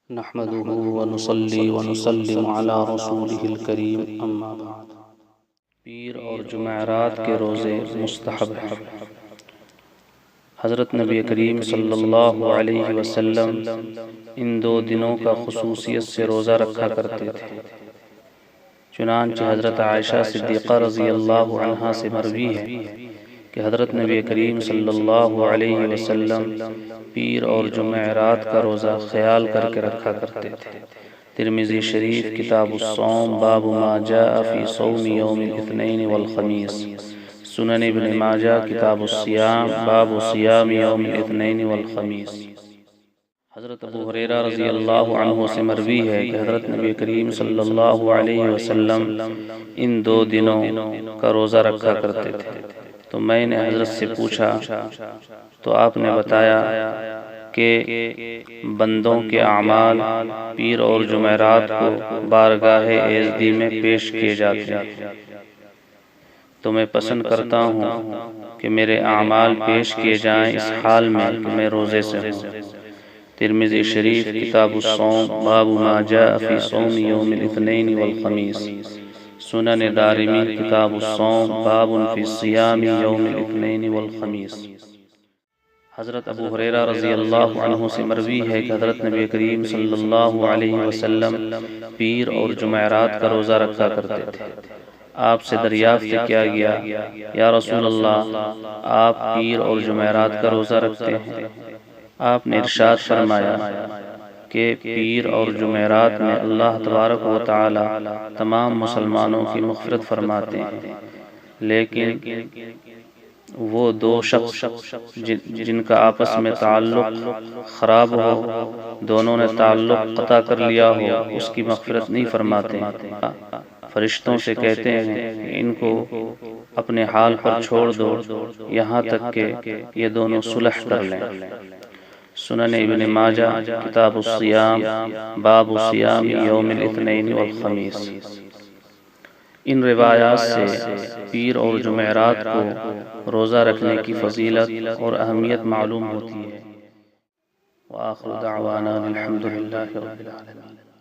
نحمده ونصلي ونسلم على رسوله الكريم اما بعد۔ پیر اور جمعرات کے روزے مستحب ہیں۔ حضرت نبی کریم صلی اللہ علیہ وسلم ان دو دنوں کا خصوصیت سے روزہ رکھا کرتے تھے۔ چنانچہ حضرت عائشہ صدیقہ رضی اللہ عنہا سے مروی ہے کہ حضرت نبی کریم صلی اللہ علیہ وسلم پیر اور جمعرات کا روزہ خیال کر کے رکھا کرتے تھے۔ ترمذی شریف کتاب الصوم باب ما جاء فی صوم یوم الاثنین والخمیس، سنن ابن ماجہ کتاب الصیام باب صیام یوم الاثنین والخمیس۔ حضرت ابو ہریرہ رضی اللہ عنہ سے مروی ہے کہ حضرت نبی کریم صلی اللہ علیہ وسلم ان دو دنوں کا روزہ رکھا کرتے تھے۔ تو میں نے حضرت سے پوچھا تو آپ نے بتایا کہ بندوں کے اعمال پیر اور جمعرات کو بارگاہ ایزدی میں پیش کیے جاتے ہیں، تو میں پسند کرتا ہوں کہ میرے اعمال پیش کیے جائیں اس حال میں کہ میں روزے سے ہوں۔ ترمذی شریف کتاب الصوم باب ما جاء فی صوم یوم الاثنین والخمیس، سنن دارمی کتاب الصوم باب فی صیام یوم الاثنین والخمیس۔ حضرت ابو ہریرہ رضی اللہ عنہ سے مروی ہے کہ حضرت نبی کریم صلی اللہ علیہ وسلم پیر اور جمعرات کا روزہ رکھا کرتے تھے۔ آپ سے دریافت کیا گیا، یا رسول اللہ، آپ پیر اور جمعرات کا روزہ رکھتے ہیں؟ آپ نے ارشاد فرمایا کہ پیر اور جمعرات میں اللہ تبارک و تعالی تمام مسلمانوں کی مغفرت فرماتے ہیں، لیکن وہ دو شخص جن کا آپس میں تعلق خراب ہو، دونوں نے تعلق قطع کر لیا ہو، اس کی مغفرت نہیں فرماتے۔ فرشتوں سے کہتے ہیں کہ ان کو اپنے حال پر چھوڑ دو یہاں تک کہ یہ دونوں صلح کر لیں۔ سنن ابن ماجہ کتاب الصیام باب صیام یوم الاثنین والخمیس۔ ان روایات سے پیر اور جمعرات کو روزہ رکھنے کی فضیلت اور اہمیت معلوم ہوتی ہے۔ وآخر دعوانا الحمد للہ رب العالمین۔